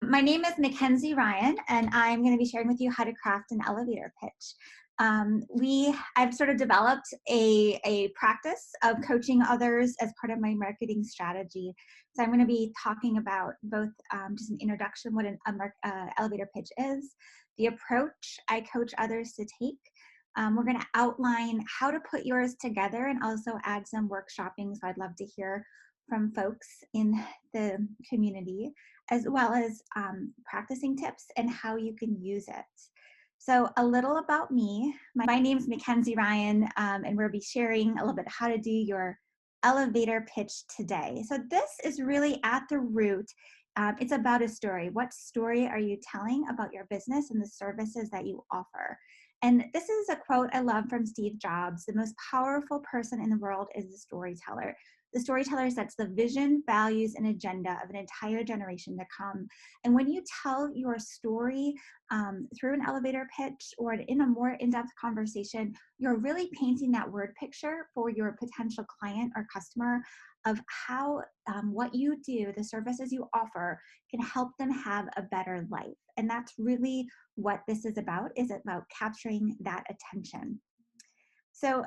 My name is Mackenzie Ryan, and I'm going to be sharing with you how to craft an elevator pitch. I've sort of developed a practice of coaching others as part of my marketing strategy. So I'm going to be talking about both just an introduction, what an elevator pitch is, the approach I coach others to take. We're going to outline how to put yours together and also add some workshopping. So I'd love to hear from folks in the community, as well as practicing tips and how you can use it. So a little about me. My name is Mackenzie Ryan, and we'll be sharing a little bit how to do your elevator pitch today. So this is really at the root. It's about a story. What story are you telling about your business and the services that you offer? And this is a quote I love from Steve Jobs: "The most powerful person in the world is the storyteller." The storyteller sets the vision, values, and agenda of an entire generation to come. And when you tell your story through an elevator pitch or in a more in-depth conversation, you're really painting that word picture for your potential client or customer of how what you do, the services you offer, can help them have a better life. And that's really what this is about capturing that attention. So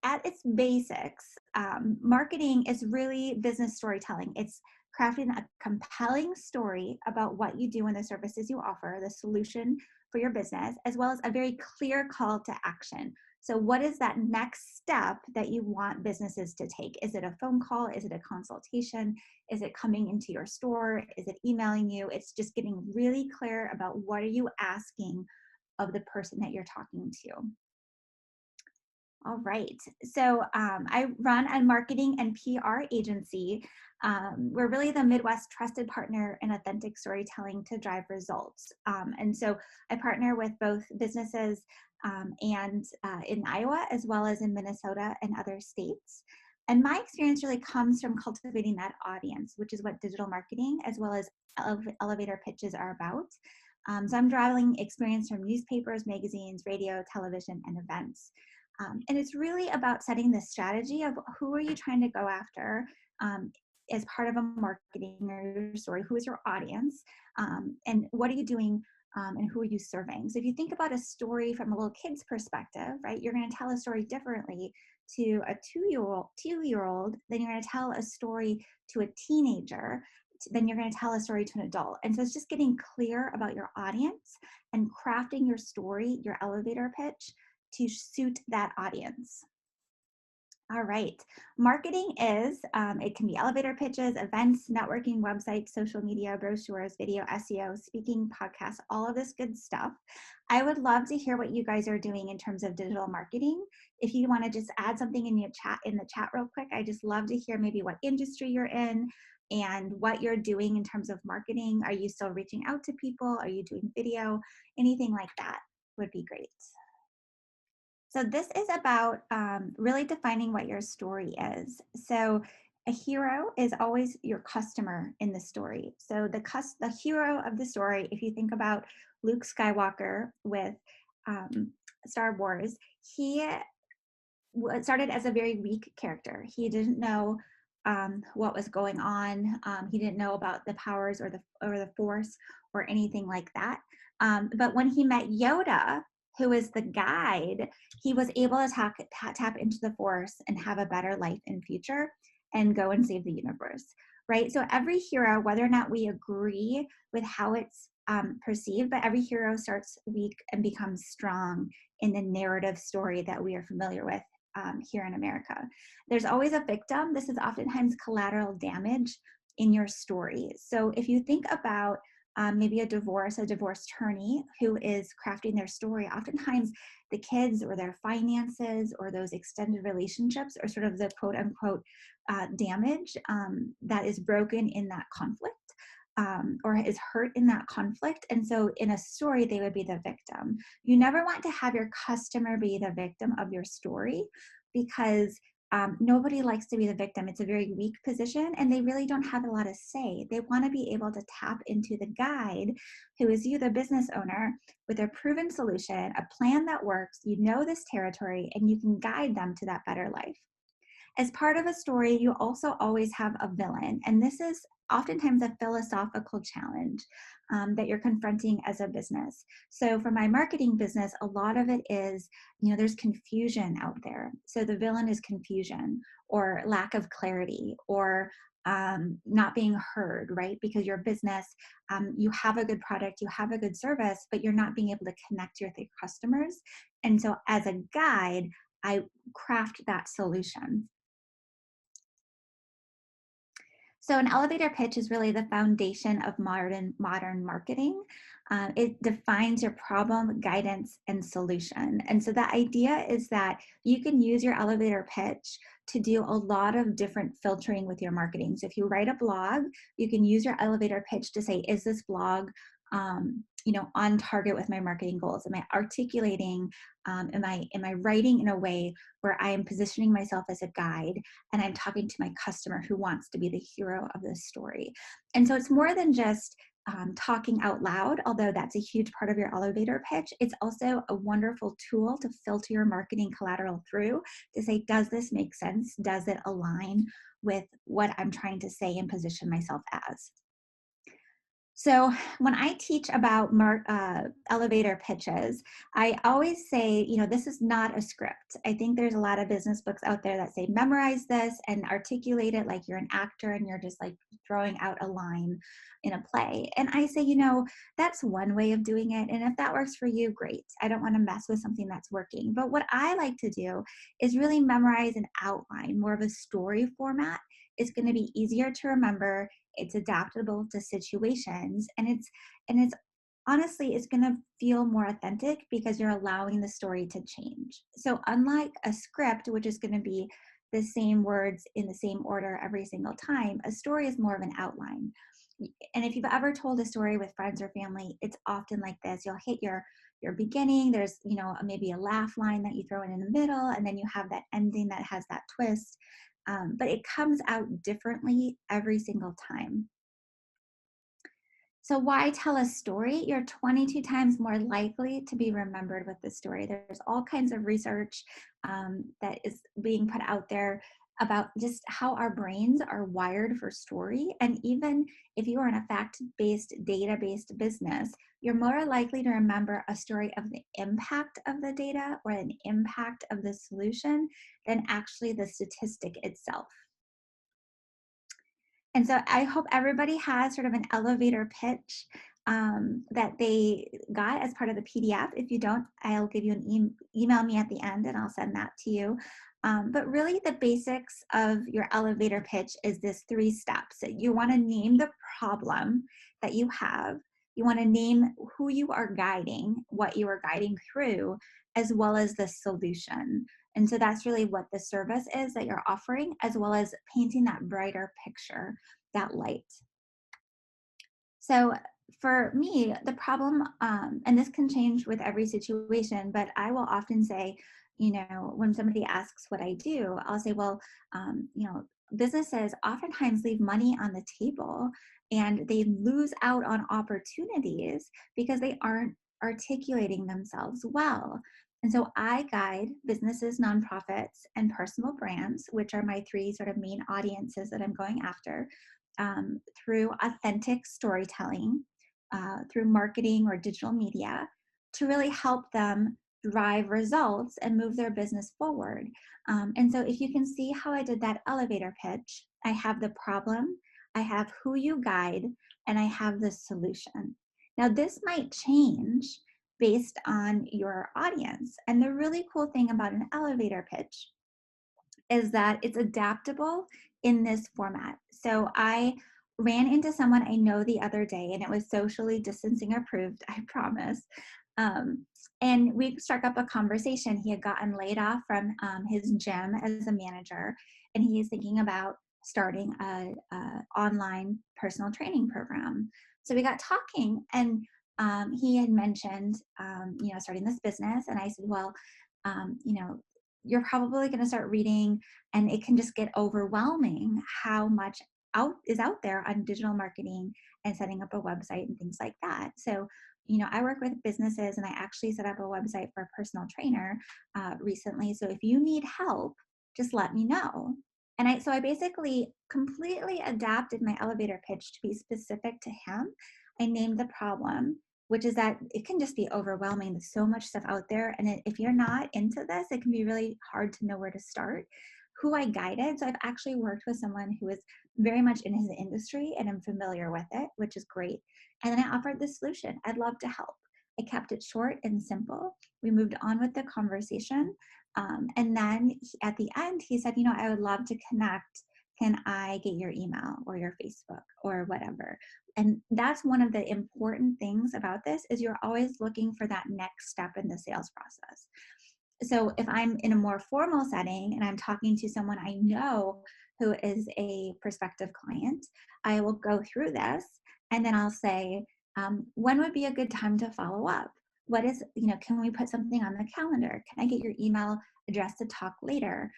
at its basics, marketing is really business storytelling. It's crafting a compelling story about what you do and the services you offer, the solution for your business, as well as a very clear call to action. So what is that next step that you want businesses to take? Is it a phone call? Is it a consultation? Is it coming into your store? Is it emailing you? It's just getting really clear about what are you asking of the person that you're talking to. All right. So I run a marketing and PR agency. We're really the Midwest trusted partner in authentic storytelling to drive results. And so I partner with both businesses and in Iowa, as well as in Minnesota and other states. And my experience really comes from cultivating that audience, which is what digital marketing as well as elevator pitches are about. So I'm drawing experience from newspapers, magazines, radio, television, and events. And it's really about setting the strategy of who are you trying to go after as part of a marketing or story, who is your audience, and what are you doing and who are you serving. So if you think about a story from a little kid's perspective, right, you're going to tell a story differently to a two-year-old than you're going to tell a story to a teenager, then you're going to tell a story to an adult. And so it's just getting clear about your audience and crafting your story, your elevator pitch, to suit that audience. All right, marketing is, it can be elevator pitches, events, networking, websites, social media, brochures, video, SEO, speaking, podcasts, all of this good stuff. I would love to hear what you guys are doing in terms of digital marketing. If you want to just add something in the chat real quick, I just love to hear maybe what industry you're in and what you're doing in terms of marketing. Are you still reaching out to people? Are you doing video? Anything like that would be great. So this is about really defining what your story is. So a hero is always your customer in the story. So the hero of the story, if you think about Luke Skywalker with Star Wars, he started as a very weak character. He didn't know what was going on. He didn't know about the powers or the Force or anything like that. But when he met Yoda, who is the guide, he was able to tap into the Force and have a better life in future and go and save the universe, right? So every hero, whether or not we agree with how it's perceived, but every hero starts weak and becomes strong in the narrative story that we are familiar with here in America. There's always a victim. This is oftentimes collateral damage in your story. So if you think about maybe a divorce attorney who is crafting their story, oftentimes the kids or their finances or those extended relationships are sort of the quote unquote damage that is broken in that conflict. Or is hurt in that conflict. And so in a story, they would be the victim. You never want to have your customer be the victim of your story because nobody likes to be the victim. It's a very weak position and they really don't have a lot of say. They want to be able to tap into the guide, who is you, the business owner, with a proven solution, a plan that works, you know this territory, and you can guide them to that better life. as part of a story, you also always have a villain. And this is oftentimes a philosophical challenge that you're confronting as a business. So for my marketing business, a lot of it is, there's confusion out there. So the villain is confusion or lack of clarity or not being heard, right? Because your business, you have a good product, you have a good service, but you're not being able to connect with your customers. And so as a guide, I craft that solution. So an elevator pitch is really the foundation of modern marketing. It defines your problem, guidance, and solution. And so the idea is that you can use your elevator pitch to do a lot of different filtering with your marketing. So if you write a blog, you can use your elevator pitch to say, is this blog on target with my marketing goals? Am I articulating? Am I writing in a way where I am positioning myself as a guide and I'm talking to my customer who wants to be the hero of this story? And so it's more than just talking out loud, although that's a huge part of your elevator pitch. It's also a wonderful tool to filter your marketing collateral through to say, does this make sense? Does it align with what I'm trying to say and position myself as? So when I teach about elevator pitches, I always say, this is not a script. I think there's a lot of business books out there that say, memorize this and articulate it like you're an actor and you're just like throwing out a line in a play. And I say, that's one way of doing it. And if that works for you, great. I don't want to mess with something that's working. But what I like to do is really memorize an outline, more of a story format. It's going to be easier to remember. It's adaptable to situations, and it's honestly, it's going to feel more authentic because you're allowing the story to change. So unlike a script, which is going to be the same words in the same order every single time, a story is more of an outline. And if you've ever told a story with friends or family, it's often like this. You'll hit your beginning, there's maybe a laugh line that you throw in the middle, and then you have that ending that has that twist. But it comes out differently every single time. So why tell a story? You're 22 times more likely to be remembered with the story. There's all kinds of research that is being put out there about just how our brains are wired for story. And even if you are in a fact-based, data-based business, you're more likely to remember a story of the impact of the data or an impact of the solution than actually the statistic itself. And so I hope everybody has sort of an elevator pitch that they got as part of the PDF. If you don't, I'll give you an email me at the end and I'll send that to you. But really the basics of your elevator pitch is this 3 steps. You want to name the problem that you have. You want to name who you are guiding, what you are guiding through, as well as the solution. And so that's really what the service is that you're offering, as well as painting that brighter picture, that light. So for me, the problem, and this can change with every situation, but I will often say, when somebody asks what I do, I'll say, well, businesses oftentimes leave money on the table and they lose out on opportunities because they aren't articulating themselves well. And so I guide businesses, nonprofits, and personal brands, which are my 3 sort of main audiences that I'm going after, through authentic storytelling, through marketing or digital media, to really help them drive results and move their business forward. And so if you can see how I did that elevator pitch, I have the problem, I have who you guide, and I have the solution. Now this might change based on your audience. And the really cool thing about an elevator pitch is that it's adaptable in this format. So I ran into someone I know the other day, and it was socially distancing approved, I promise. And we struck up a conversation. He had gotten laid off from his gym as a manager, and he is thinking about starting a online personal training program. So we got talking, and he had mentioned, starting this business. And I said, well, you're probably going to start reading, and it can just get overwhelming how much is out there on digital marketing and setting up a website and things like that. So, I work with businesses, and I actually set up a website for a personal trainer recently. So if you need help, just let me know. So I basically completely adapted my elevator pitch to be specific to him. I named the problem, which is that it can just be overwhelming. There's so much stuff out there. And if you're not into this, it can be really hard to know where to start. Who I guided. So I've actually worked with someone who is very much in his industry and I'm familiar with it, which is great. And then I offered the solution. I'd love to help. I kept it short and simple. We moved on with the conversation. And then at the end, he said, I would love to connect. Can I get your email or your Facebook or whatever? And that's one of the important things about this is you're always looking for that next step in the sales process. So if I'm in a more formal setting and I'm talking to someone I know who is a prospective client, I will go through this and then I'll say, when would be a good time to follow up? What is, can we put something on the calendar? Can I get your email address to talk later?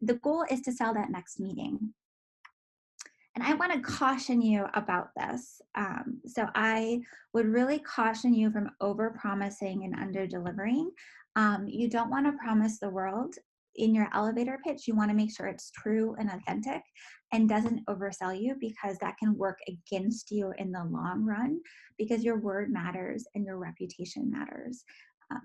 The goal is to sell that next meeting. And I want to caution you about this. So I would really caution you from over promising and under delivering. You don't want to promise the world in your elevator pitch. You want to make sure it's true and authentic and doesn't oversell you, because that can work against you in the long run, because your word matters and your reputation matters.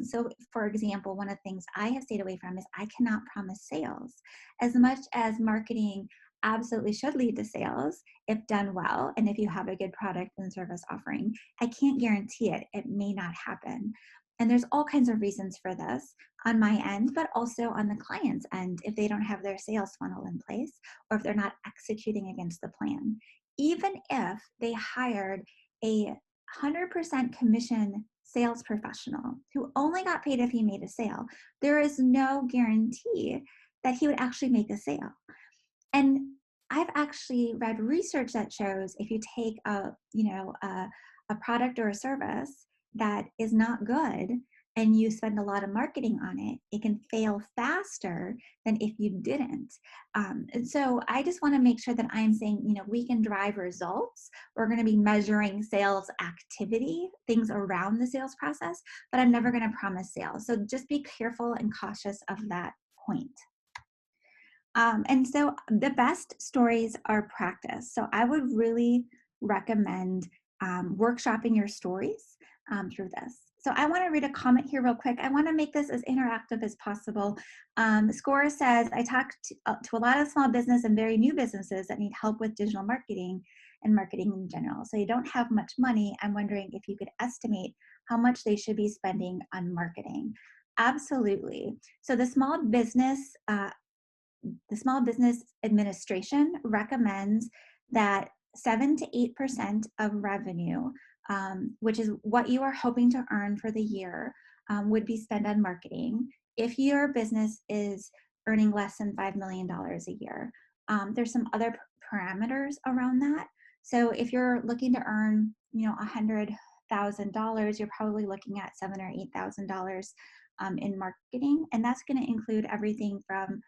So for example, one of the things I have stayed away from is I cannot promise sales. As much as marketing absolutely should lead to sales if done well, and if you have a good product and service offering, I can't guarantee it. It may not happen. And there's all kinds of reasons for this on my end, but also on the client's end if they don't have their sales funnel in place or if they're not executing against the plan. Even if they hired a 100% commission sales professional who only got paid if he made a sale, there is no guarantee that he would actually make a sale. And I've actually read research that shows if you take a product or a service that is not good and you spend a lot of marketing on it, it can fail faster than if you didn't. And so I just want to make sure that I'm saying, we can drive results. We're going to be measuring sales activity, things around the sales process, but I'm never going to promise sales. So just be careful and cautious of that point. And so the best stories are practice. So I would really recommend workshopping your stories through this. So I want to read a comment here real quick. I want to make this as interactive as possible. Score says, I talk to a lot of small business and very new businesses that need help with digital marketing and marketing in general. So you don't have much money. I'm wondering if you could estimate how much they should be spending on marketing. Absolutely. So the Small Business Administration recommends that 7 to 8% of revenue, which is what you are hoping to earn for the year, would be spent on marketing if your business is earning less than $5 million a year. There's some other parameters around that. So if you're looking to earn, $100,000, you're probably looking at $7,000 or $8,000 in marketing, and that's going to include everything from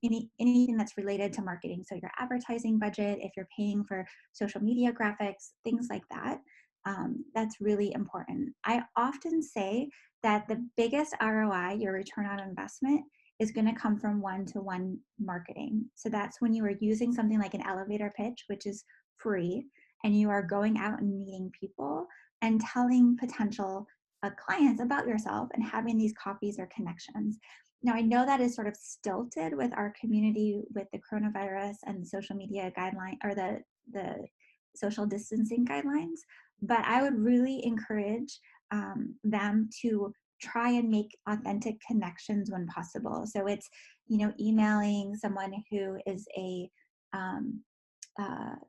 anything that's related to marketing. So your advertising budget, if you're paying for social media graphics, things like that, that's really important. I often say that the biggest ROI, your return on investment, is going to come from one-to-one marketing. So that's when you are using something like an elevator pitch, which is free, and you are going out and meeting people and telling potential clients about yourself and having these copies or connections. Now, I know that is sort of stilted with our community with the coronavirus and the social media guideline, or the social distancing guidelines, but I would really encourage them to try and make authentic connections when possible. So it's, emailing someone who is a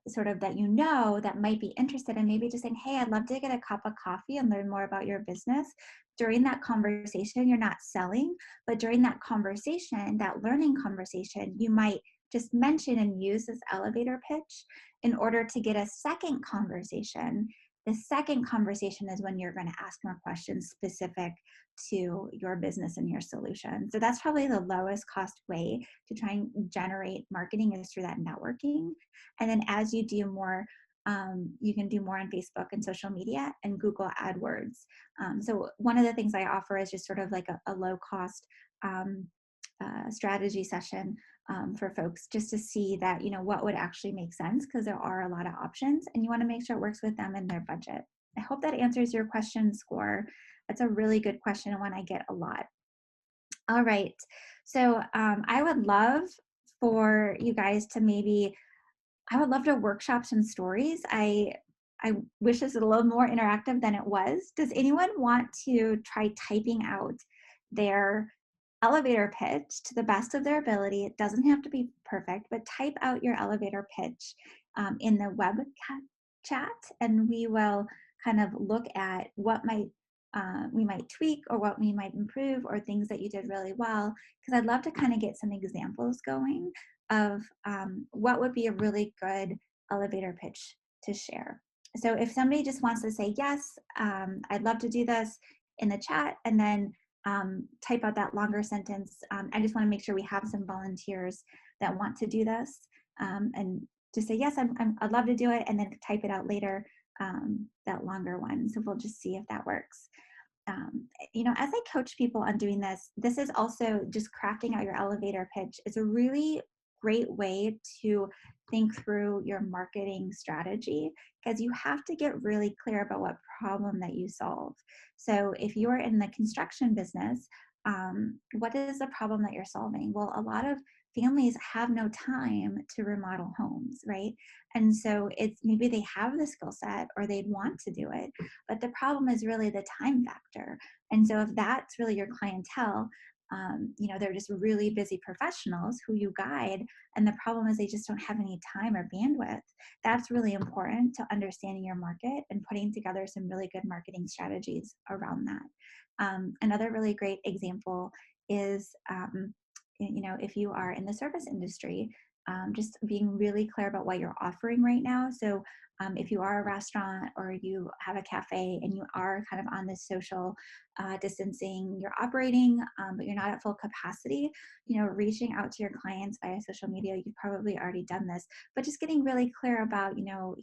sort of that might be interested, and maybe just saying, hey, I'd love to get a cup of coffee and learn more about your business. During that conversation, you're not selling, but during that conversation, that learning conversation, you might just mention and use this elevator pitch in order to get a second conversation. The second conversation is when you're going to ask more questions specific to your business and your solution. So that's probably the lowest cost way to try and generate marketing, is through that networking. And then as you do more, you can do more on Facebook and social media and Google AdWords. So one of the things I offer is just sort of like a low cost strategy session for folks, just to see that, what would actually make sense, because there are a lot of options and you want to make sure it works with them and their budget. I hope that answers your question, Score. That's a really good question and one I get a lot. All right. So I would love for you guys to I would love to workshop some stories. I wish this was a little more interactive than it was. Does anyone want to try typing out their elevator pitch to the best of their ability? It doesn't have to be perfect, but type out your elevator pitch in the web chat, and we will kind of look at what we might tweak, or what we might improve, or things that you did really well. Because I'd love to kind of get some examples going of what would be a really good elevator pitch to share. So if somebody just wants to say, yes, I'd love to do this in the chat, and then type out that longer sentence. I just want to make sure we have some volunteers that want to do this, and just say, yes, I'd love to do it, and then type it out later, that longer one. So we'll just see if that works. As I coach people on doing this, this is also just crafting out your elevator pitch. It's a really great way to think through your marketing strategy, because you have to get really clear about what problem that you solve. So if you're in the construction business, what is the problem that you're solving? Well, a lot of families have no time to remodel homes, right? And so it's maybe they have the skill set or they'd want to do it, but the problem is really the time factor. And so if that's really your clientele, they're just really busy professionals who you guide, and the problem is they just don't have any time or bandwidth. That's really important to understanding your market and putting together some really good marketing strategies around that. Another really great example is, if you are in the service industry, just being really clear about what you're offering right now. So if you are a restaurant or you have a cafe and you are kind of on this social distancing, you're operating, but you're not at full capacity, reaching out to your clients via social media, you've probably already done this, but just getting really clear about,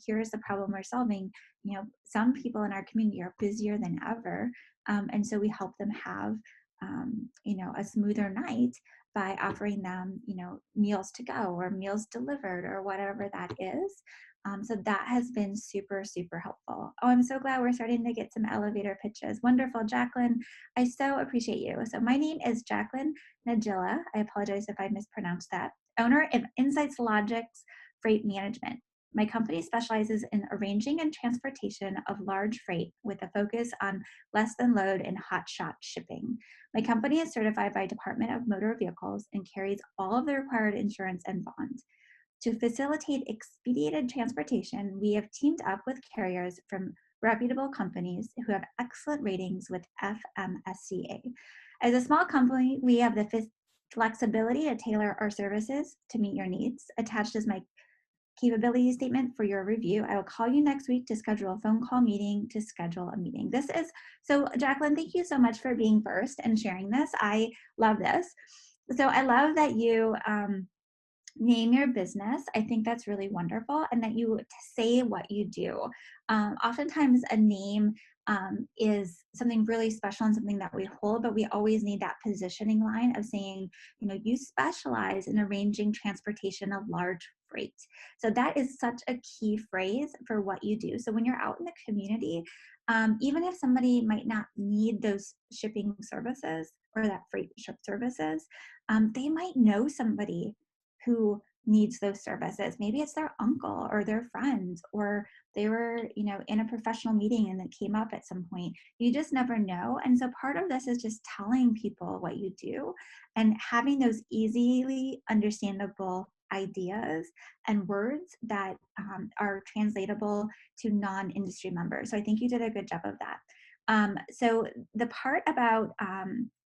here's the problem we're solving. Some people in our community are busier than ever. And so we help them have, a smoother night by offering them, meals to go or meals delivered or whatever that is. So that has been super, super helpful. Oh, I'm so glad we're starting to get some elevator pitches. Wonderful, Jacqueline. I so appreciate you. So my name is Jacqueline Najilla. I apologize if I mispronounced that. Owner of Insights Logics Freight Management. My company specializes in arranging and transportation of large freight with a focus on less than load and hotshot shipping. My company is certified by Department of Motor Vehicles and carries all of the required insurance and bonds. To facilitate expedited transportation, we have teamed up with carriers from reputable companies who have excellent ratings with FMSCA. As a small company, we have the flexibility to tailor our services to meet your needs. Attached is my capability statement for your review. I will call you next week to schedule a phone call meeting to schedule a meeting. So Jacqueline, thank you so much for being first and sharing this. I love this. So I love that you name your business. I think that's really wonderful, and that you say what you do. Oftentimes a name is something really special and something that we hold, but we always need that positioning line of saying, you specialize in arranging transportation of large freight. So that is such a key phrase for what you do. So when you're out in the community, even if somebody might not need those shipping services or that freight ship services, they might know somebody who needs those services. Maybe it's their uncle or their friends, or they were, in a professional meeting and it came up at some point. You just never know. And so part of this is just telling people what you do and having those easily understandable ideas and words that are translatable to non-industry members. So I think you did a good job of that. So the part about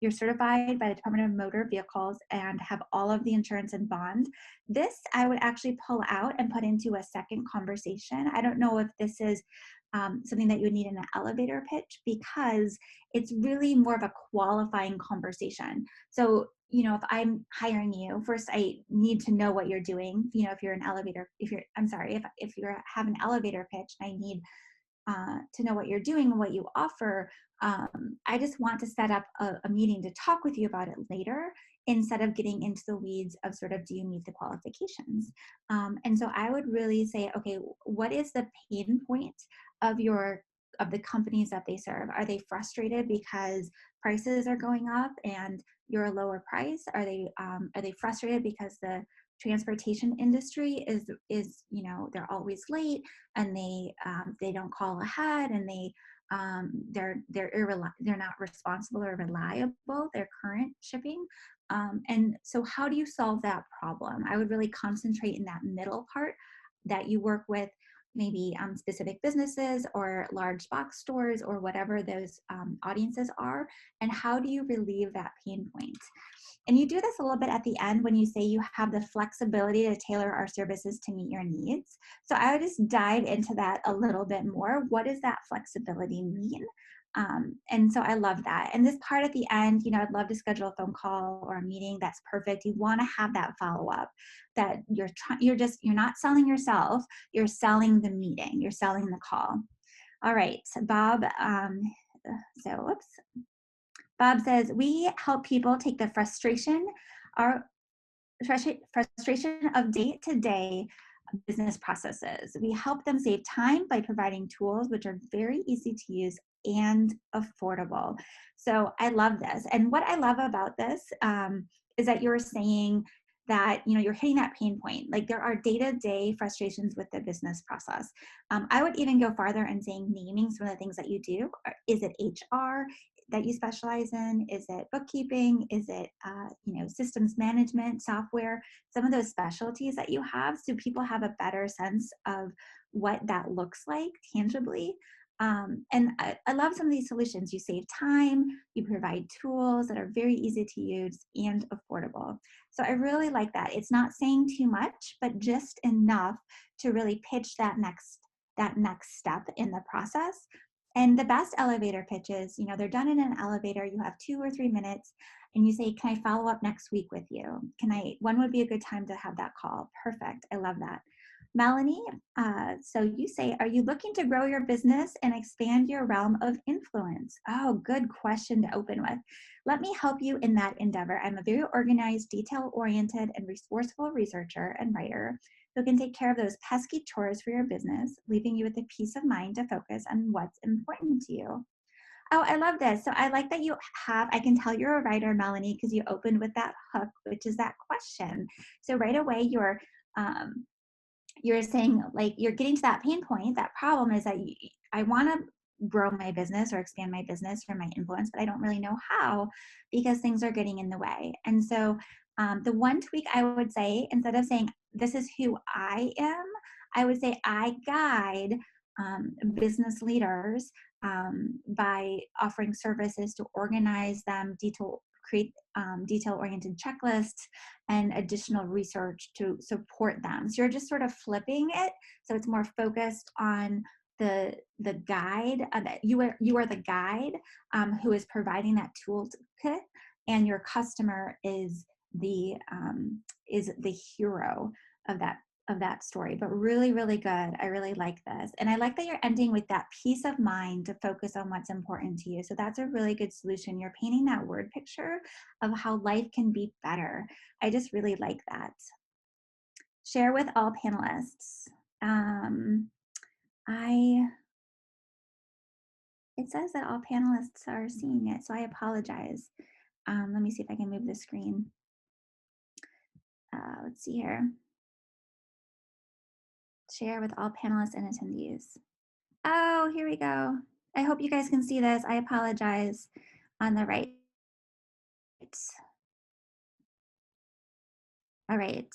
you're certified by the Department of Motor Vehicles and have all of the insurance and bond, this I would actually pull out and put into a second conversation. I don't know if this is something that you would need in an elevator pitch, because it's really more of a qualifying conversation. So, if I'm hiring you, first I need to know what you're doing. If you're an elevator, if you have an elevator pitch, I need to know what you're doing and what you offer. I just want to set up a meeting to talk with you about it later instead of getting into the weeds of sort of, do you meet the qualifications? And so I would really say, okay, what is the pain point of the companies that they serve? Are they frustrated because prices are going up and you're a lower price? Are they frustrated because the transportation industry is they're always late, and they don't call ahead, and they're not responsible or reliable, their current shipping? And so how do you solve that problem? I would really concentrate in that middle part, that you work with maybe specific businesses or large box stores or whatever those audiences are, and how do you relieve that pain point? And you do this a little bit at the end when you say you have the flexibility to tailor our services to meet your needs. So I would just dive into that a little bit more. What does that flexibility mean? And so I love that. And this part at the end, I'd love to schedule a phone call or a meeting. That's perfect. You want to have that follow up, that you're not selling yourself. You're selling the meeting. You're selling the call. All right, Bob. Whoops. Bob says, we help people take the frustration of day-to-day business processes. We help them save time by providing tools which are very easy to use and affordable. So I love this. And what I love about this is that you're saying that you're hitting that pain point. Like, there are day-to-day frustrations with the business process. I would even go farther and saying, naming some of the things that you do. Is it HR that you specialize in? Is it bookkeeping? Is it systems management, software? Some of those specialties that you have, so people have a better sense of what that looks like tangibly. And I love some of these solutions. You save time, you provide tools that are very easy to use and affordable. So I really like that. It's not saying too much, but just enough to really pitch that next step in the process. And the best elevator pitches, they're done in an elevator. You have 2 or 3 minutes, and you say, can I follow up next week with you? When would be a good time to have that call? Perfect. I love that. Melanie, so you say, are you looking to grow your business and expand your realm of influence? Oh, good question to open with. Let me help you in that endeavor. I'm a very organized, detail-oriented, and resourceful researcher and writer who can take care of those pesky chores for your business, leaving you with the peace of mind to focus on what's important to you. Oh, I love this. So I like that I can tell you're a writer, Melanie, because you opened with that hook, which is that question. So right away, you're saying, like, you're getting to that pain point. That problem is that I want to grow my business or expand my business or my influence, but I don't really know how because things are getting in the way. And so the one tweak I would say, instead of saying, this is who I am, I would say, I guide business leaders by offering services to organize them, create detail-oriented checklists and additional research to support them. So you're just sort of flipping it, so it's more focused on the guide. That you are the guide who is providing that toolkit, and your customer is the hero of that story. But really, really good. I really like this. And I like that you're ending with that peace of mind to focus on what's important to you. So that's a really good solution. You're painting that word picture of how life can be better. I just really like that. Share with all panelists. It says that all panelists are seeing it, so I apologize. Let me see if I can move the screen. Let's see here. Share with all panelists and attendees. Oh, here we go. I hope you guys can see this. I apologize. On the right. All right.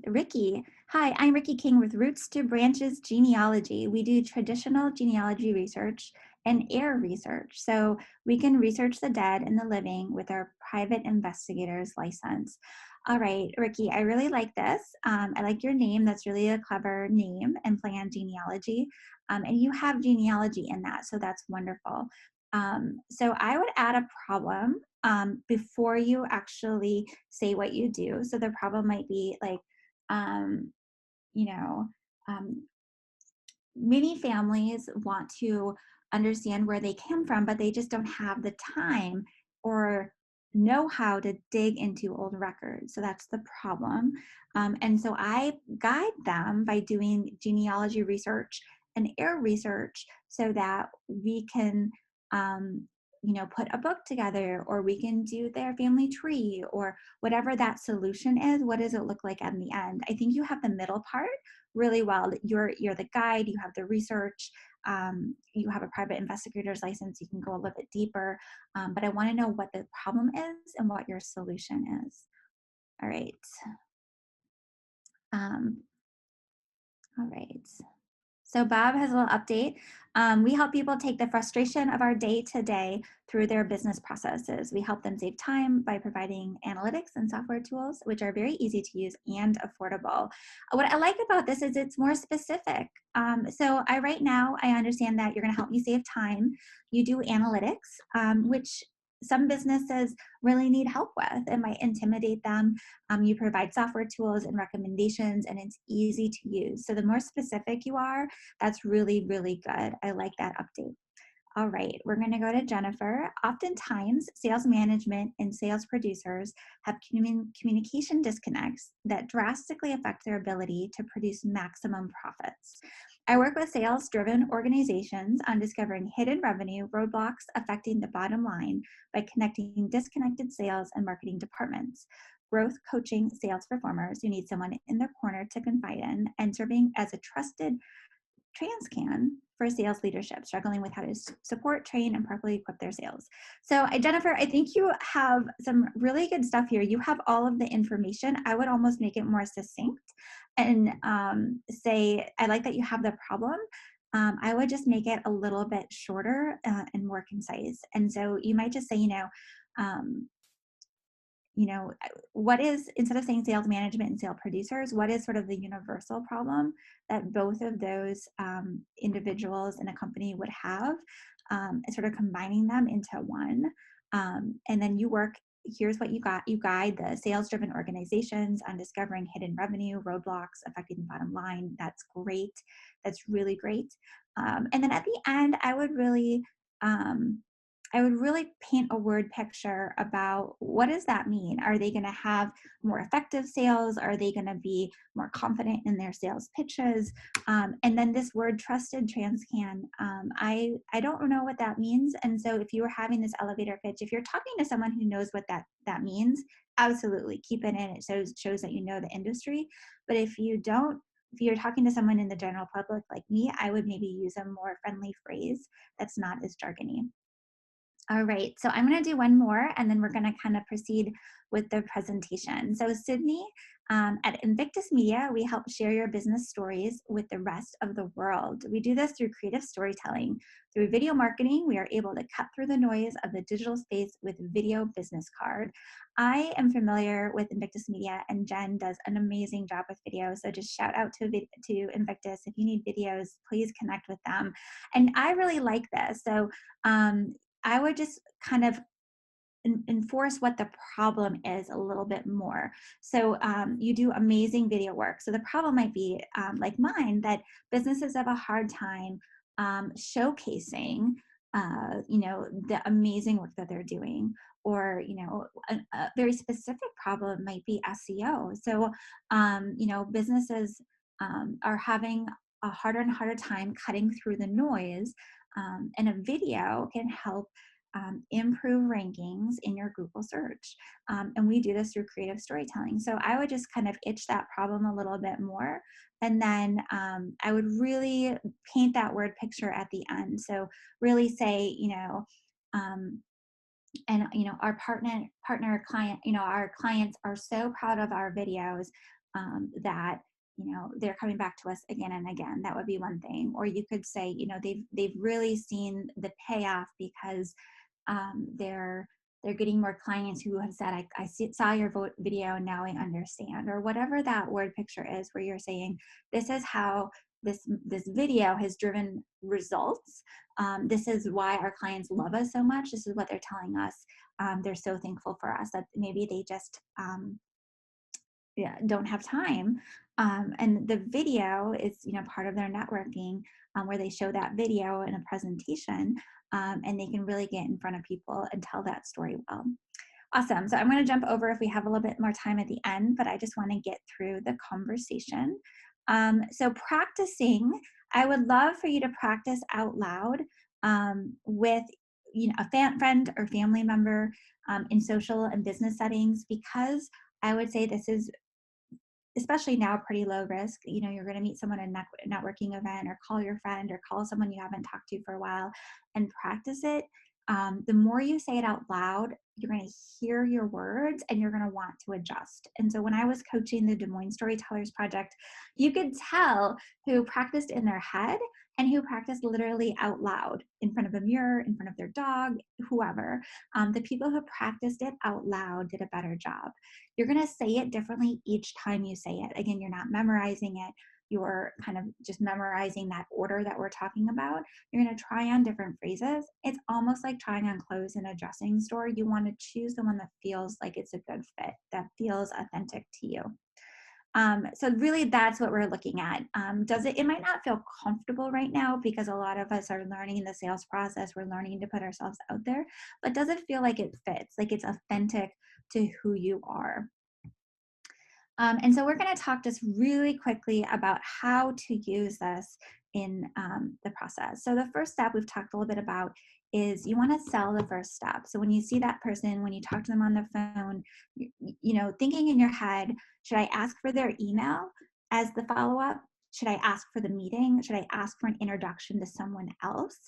Ricky. Hi, I'm Ricky King with Roots to Branches Genealogy. We do traditional genealogy research and heir research. So we can research the dead and the living with our private investigator's license. All right, Ricky, I really like this. I like your name. That's really a clever name, and play on genealogy. And you have genealogy in that, so that's wonderful. So I would add a problem before you actually say what you do. So the problem might be like, you know, um, many families want to understand where they came from, but they just don't have the time or know how to dig into old records. So that's the problem. And so I guide them by doing genealogy research and heir research so that we can, um, put a book together, or we can do their family tree, or whatever that solution is. What does it look like in the end? I think you have the middle part really well. You're the guide, you have the research, you have a private investigator's license, you can go a little bit deeper, but I want to know what the problem is and what your solution is. All right. um, all right. So Bob has a little update. We help people take the frustration of our day to day through their business processes. We help them save time by providing analytics and software tools, which are very easy to use and affordable. What I like about this is it's more specific. So right now, I understand that you're gonna help me save time. You do analytics, which some businesses really need help with. It might intimidate them. You provide software tools and recommendations, and it's easy to use. So the more specific you are, that's really, really good. I like that update. All right, we're going to go to Jennifer. Oftentimes, sales management and sales producers have communication disconnects that drastically affect their ability to produce maximum profits. I work with sales driven organizations on discovering hidden revenue roadblocks affecting the bottom line by connecting disconnected sales and marketing departments, growth coaching sales performers who need someone in their corner to confide in, and serving as a trusted TransCan for sales leadership, struggling with how to support, train, and properly equip their sales. So, Jennifer, I think you have some really good stuff here. You have all of the information. I would almost make it more succinct and say, I like that you have the problem. I would just make it a little bit shorter and more concise. And so you might just say, um, what is, instead of saying sales management and sales producers, what is sort of the universal problem that both of those individuals in a company would have, and sort of combining them into one. And then here's what you guide the sales driven organizations on discovering hidden revenue roadblocks affecting the bottom line. That's great. That's really great. And then at the end, um, I would really paint a word picture about what does that mean? Are they going to have more effective sales? Are they going to be more confident in their sales pitches? And then this word trusted transcan, I don't know what that means. And so if you were having this elevator pitch, if you're talking to someone who knows what that means, absolutely keep it in. It shows that you know the industry. But if you don't, if you're talking to someone in the general public like me, I would maybe use a more friendly phrase that's not as jargony. All right, so I'm going to do one more and then we're going to kind of proceed with the presentation. So Sydney, at Invictus Media, we help share your business stories with the rest of the world. We do this through creative storytelling. Through video marketing, we are able to cut through the noise of the digital space with video business card. I am familiar with Invictus Media, and Jen does an amazing job with video. So just shout out to Invictus. If you need videos, please connect with them. And I really like this. So I would just kind of enforce what the problem is a little bit more. So you do amazing video work. So the problem might be like mine, that businesses have a hard time showcasing, the amazing work that they're doing. Or, a very specific problem might be SEO. So, businesses are having a harder and harder time cutting through the noise, and a video can help improve rankings in your Google search. And we do this through creative storytelling. So I would just kind of itch that problem a little bit more. And then I would really paint that word picture at the end. So really say, our partner client, our clients are so proud of our videos that they're coming back to us again and again. That would be one thing. Or you could say, they've really seen the payoff because they're getting more clients who have said, saw your video and now I understand. Or whatever that word picture is, where you're saying, this is how this video has driven results. This is why our clients love us so much. This is what they're telling us. They're so thankful for us, that maybe they just don't have time And the video is, part of their networking, where they show that video in a presentation, and they can really get in front of people and tell that story well. Awesome. So I'm going to jump over if we have a little bit more time at the end, but I just want to get through the conversation. So practicing, I would love for you to practice out loud with a friend or family member in social and business settings, because I would say this is, especially now, pretty low risk. You're going to meet someone at a networking event, or call your friend, or call someone you haven't talked to for a while and practice it. The more you say it out loud, you're going to hear your words and you're going to want to adjust. And so when I was coaching the Des Moines Storytellers Project, you could tell who practiced in their head and who practiced literally out loud in front of a mirror, in front of their dog, whoever. The people who practiced it out loud did a better job. You're going to say it differently each time you say it. Again, you're not memorizing it. You're kind of just memorizing that order that we're talking about. You're going to try on different phrases. It's almost like trying on clothes in a dressing store. You want to choose the one that feels like it's a good fit, that feels authentic to you. So really that's what we're looking at. It might not feel comfortable right now, because a lot of us are learning the sales process. We're learning to put ourselves out there, but does it feel like it fits, like it's authentic to who you are? And so we're going to talk just really quickly about how to use this in the process. So the first step we've talked a little bit about is you want to sell the first step. So when you see that person, when you talk to them on the phone, thinking in your head, should I ask for their email as the follow-up? Should I ask for the meeting? Should I ask for an introduction to someone else?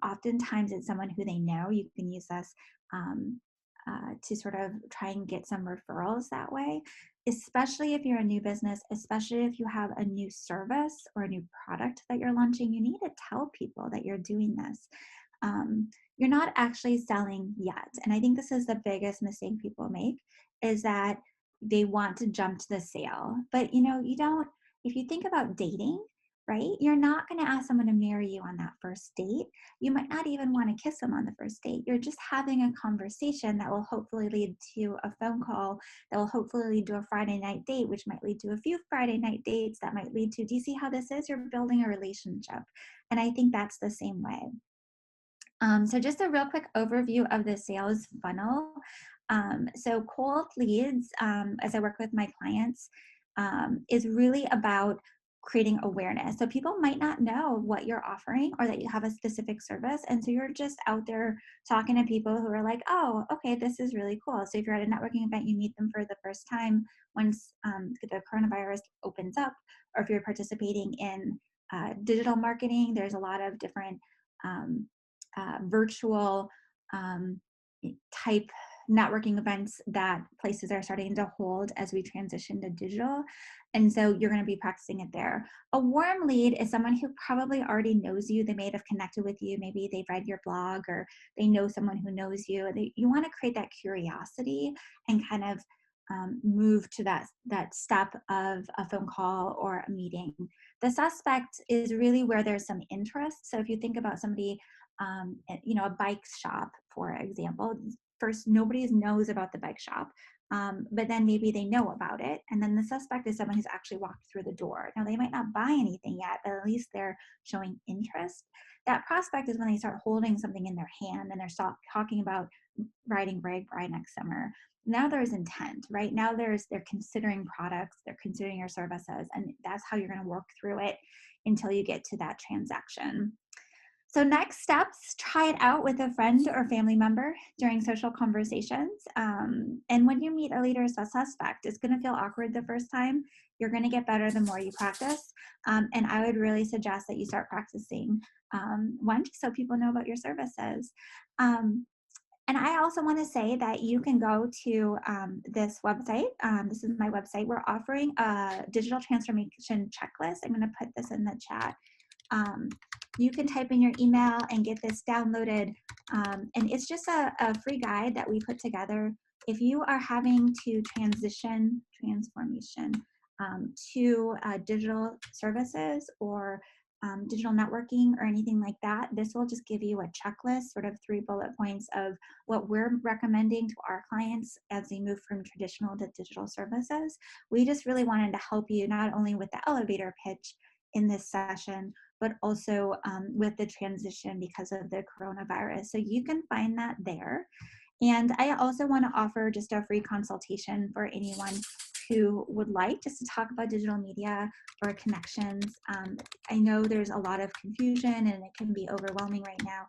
Oftentimes it's someone who they know. You can use this to sort of try and get some referrals that way, especially if you're a new business, especially if you have a new service or a new product that you're launching. You need to tell people that you're doing this. You're not actually selling yet. And I think this is the biggest mistake people make, is that they want to jump to the sale. But you don't, if you think about dating, right? You're not going to ask someone to marry you on that first date. You might not even want to kiss them on the first date. You're just having a conversation that will hopefully lead to a phone call, that will hopefully lead to a Friday night date, which might lead to a few Friday night dates, that might lead to, do you see how this is? You're building a relationship. And I think that's the same way. So just a real quick overview of the sales funnel. So cold leads, as I work with my clients, is really about creating awareness. So people might not know what you're offering or that you have a specific service. And so you're just out there talking to people who are like, oh, okay, this is really cool. So if you're at a networking event, you meet them for the first time once the coronavirus opens up, or if you're participating in digital marketing, there's a lot of different virtual type networking events that places are starting to hold as we transition to digital. And so you're going to be practicing it there. A warm lead is someone who probably already knows you. They may have connected with you. Maybe they've read your blog, or they know someone who knows you. You want to create that curiosity and kind of move to that step of a phone call or a meeting. The suspect is really where there's some interest. So if you think about somebody, a bike shop, for example, first, nobody knows about the bike shop, but then maybe they know about it. And then the suspect is someone who's actually walked through the door. Now, they might not buy anything yet, but at least they're showing interest. That prospect is when they start holding something in their hand and they're talking about riding RAGBRAI next summer. Now there's intent, right? Now they're considering products, they're considering your services, and that's how you're going to work through it until you get to that transaction. So next steps, try it out with a friend or family member during social conversations. And when you meet a leader as a suspect, it's going to feel awkward the first time. You're going to get better the more you practice. And I would really suggest that you start practicing one, just so people know about your services. And I also want to say that you can go to this website. This is my website. We're offering a digital transformation checklist. I'm going to put this in the chat. You can type in your email and get this downloaded. And it's just a free guide that we put together. If you are having to transformation to digital services, or digital networking or anything like that, this will just give you a checklist, sort of 3 bullet points of what we're recommending to our clients as they move from traditional to digital services. We just really wanted to help you not only with the elevator pitch in this session, but also with the transition because of the coronavirus. So you can find that there. And I also want to offer just a free consultation for anyone who would like just to talk about digital media or connections. I know there's a lot of confusion and it can be overwhelming right now,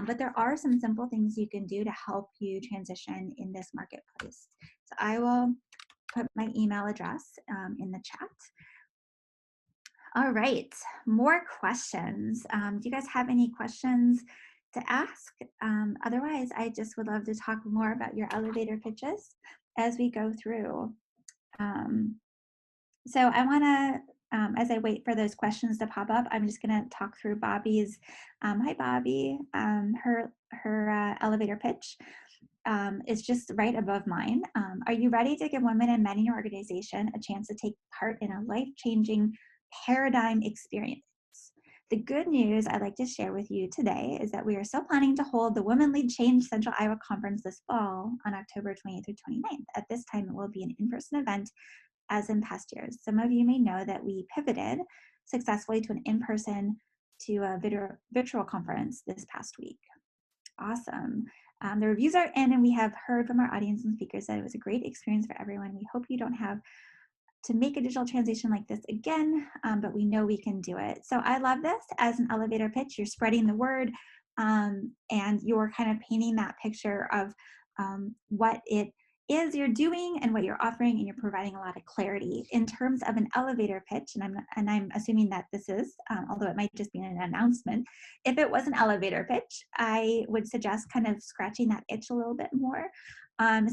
but there are some simple things you can do to help you transition in this marketplace. So I will put my email address in the chat. All right, more questions. Do you guys have any questions to ask? Otherwise, I just would love to talk more about your elevator pitches as we go through. So I want to, as I wait for those questions to pop up, I'm just going to talk through Bobby's. Hi, Bobby. Her elevator pitch is just right above mine. Are you ready to give women and men in your organization a chance to take part in a life-changing paradigm experience? The good news I'd like to share with you today is that we are still planning to hold the Women Lead Change Central Iowa Conference this fall on October 20th through 29th. At this time, it will be an in-person event as in past years. Some of you may know that we pivoted successfully to an in-person to a virtual conference this past week. Awesome. The reviews are in, and we have heard from our audience and speakers that it was a great experience for everyone. We hope you don't have to make a digital transition like this again, but we know we can do it. So I love this as an elevator pitch. You're spreading the word, and you're kind of painting that picture of what it is you're doing and what you're offering, and you're providing a lot of clarity in terms of an elevator pitch. And I'm assuming that this is, although it might just be an announcement. If it was an elevator pitch, I would suggest kind of scratching that itch a little bit more.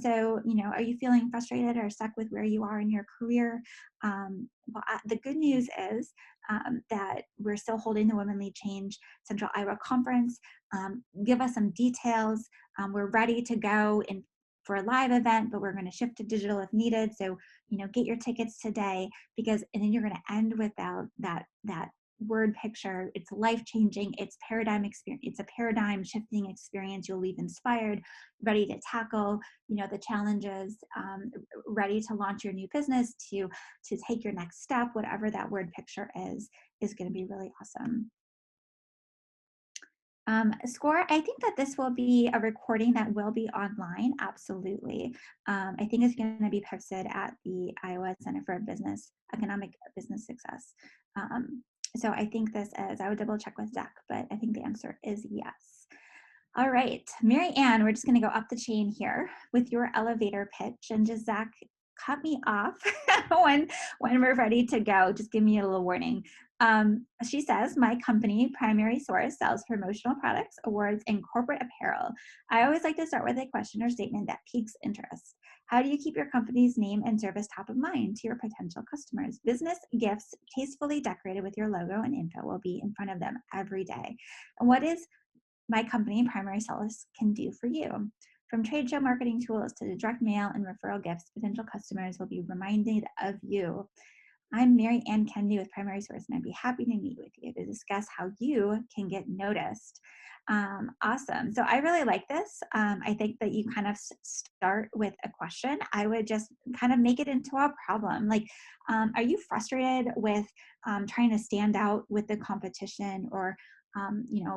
So, are you feeling frustrated or stuck with where you are in your career? The good news is that we're still holding the Women Lead Change Central Iowa Conference. Give us some details. We're ready to go for a live event, but we're going to shift to digital if needed. So, get your tickets today, and then you're going to end with that word picture. It's life-changing. It's paradigm experience. It's a paradigm shifting experience. You'll leave inspired, ready to tackle, the challenges, ready to launch your new business, to take your next step. Whatever that word picture is going to be really awesome. Score, I think that this will be a recording that will be online, absolutely. I think it's going to be posted at the Iowa Center for Economic Business Success. So I think this is, I would double check with Zach, but I think the answer is yes. All right, Mary Ann, we're just going to go up the chain here with your elevator pitch, and just Zach, cut me off when we're ready to go. Just give me a little warning. She says, my company, Primary Source, sells promotional products, awards, and corporate apparel. I always like to start with a question or statement that piques interest. How do you keep your company's name and service top of mind to your potential customers? Business gifts tastefully decorated with your logo and info will be in front of them every day. And what is my company, Primary Source, can do for you? From trade show marketing tools to direct mail and referral gifts, potential customers will be reminded of you. I'm Mary Ann Kennedy with Primary Source, and I'd be happy to meet with you to discuss how you can get noticed. Awesome. So I really like this. I think that you kind of start with a question. I would just kind of make it into a problem. Like, are you frustrated with trying to stand out with the competition, or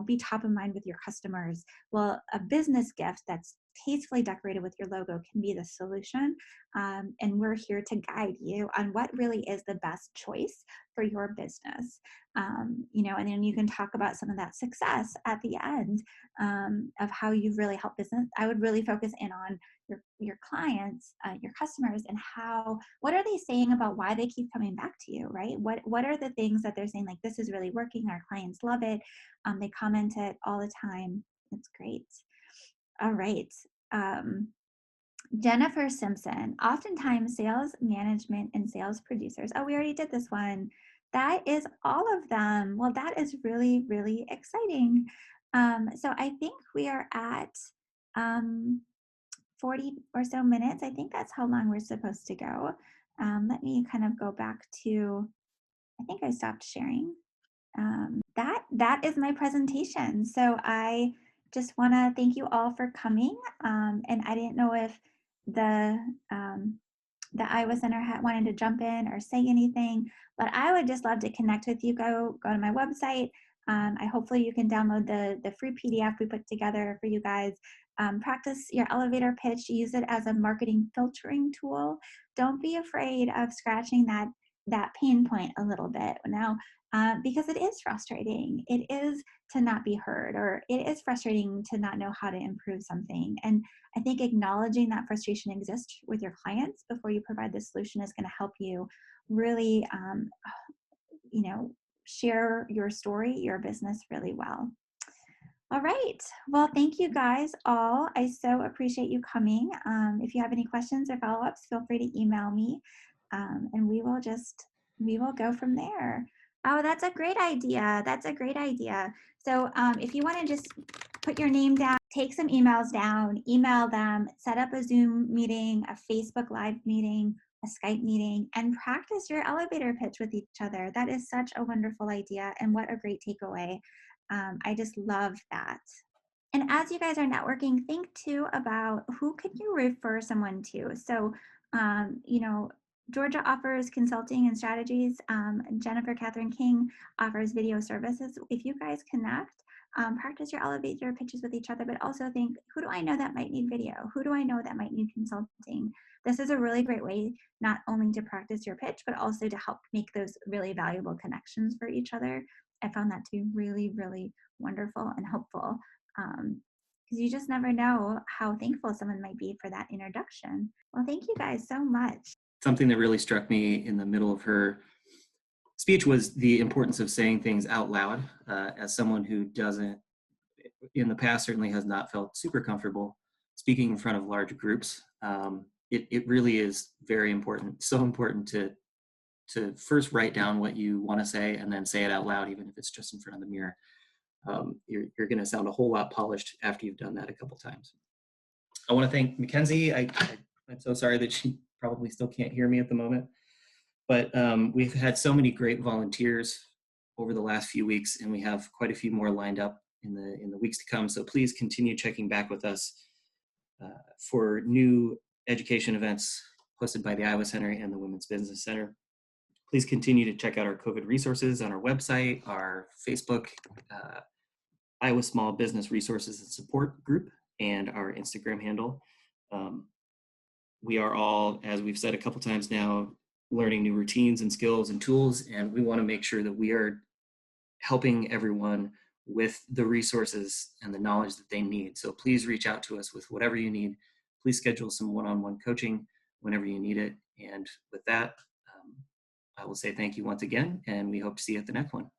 be top of mind with your customers? Well, a business gift that's tastefully decorated with your logo can be the solution. And we're here to guide you on what really is the best choice for your business. And then you can talk about some of that success at the end, of how you've really helped business. I would really focus in on your clients, your customers, and what are they saying about why they keep coming back to you, right? What are the things that they're saying, like, this is really working, our clients love it, they comment it all the time. It's great. All right. Jennifer Simpson, oftentimes sales management and sales producers. Oh, we already did this one. That is all of them. Well, that is really, really exciting. So I think we are at 40 or so minutes. I think that's how long we're supposed to go. Let me kind of go back to, I think I stopped sharing. that is my presentation. So I just want to thank you all for coming. And I didn't know if the um, the Iowa Center wanted to jump in or say anything, but I would just love to connect with you. Go to my website. I hopefully you can download the free PDF we put together for you guys. Practice your elevator pitch. Use it as a marketing filtering tool. Don't be afraid of scratching that pain point a little bit now, because it is frustrating. It is to not be heard, or it is frustrating to not know how to improve something. And I think acknowledging that frustration exists with your clients before you provide the solution is going to help you really, you know, share your story, your business really well. All right. Well, thank you guys all. I so appreciate you coming. If you have any questions or follow-ups, feel free to email me, and we will go from there. Oh, that's a great idea. That's a great idea. So if you want to just put your name down, take some emails down, email them, set up a Zoom meeting, a Facebook Live meeting, a Skype meeting, and practice your elevator pitch with each other. That is such a wonderful idea, and what a great takeaway. I just love that. And as you guys are networking, think too about who could you refer someone to. So, you know, Georgia offers consulting and strategies. Jennifer Catherine King offers video services. If you guys connect, practice your elevator pitches with each other, but also think, who do I know that might need video? Who do I know that might need consulting? This is a really great way not only to practice your pitch, but also to help make those really valuable connections for each other. I found that to be really, really wonderful and helpful, because you just never know how thankful someone might be for that introduction. Well, thank you guys so much. Something that really struck me in the middle of her speech was the importance of saying things out loud. As someone who doesn't, in the past, certainly has not felt super comfortable speaking in front of large groups, it really is very important, so important to first write down what you want to say and then say it out loud, even if it's just in front of the mirror. You're going to sound a whole lot polished after you've done that a couple times. I want to thank Mackenzie. I'm so sorry that she probably still can't hear me at the moment, but we've had so many great volunteers over the last few weeks, and we have quite a few more lined up in the weeks to come. So please continue checking back with us for new education events hosted by the Iowa Center and the Women's Business Center. Please continue to check out our COVID resources on our website, our Facebook, Iowa Small Business Resources and Support group, and our Instagram handle. We are all, as we've said a couple times now, learning new routines and skills and tools, and we want to make sure that we are helping everyone with the resources and the knowledge that they need. So please reach out to us with whatever you need. Please schedule some one-on-one coaching whenever you need it. And with that, I will say thank you once again, and we hope to see you at the next one.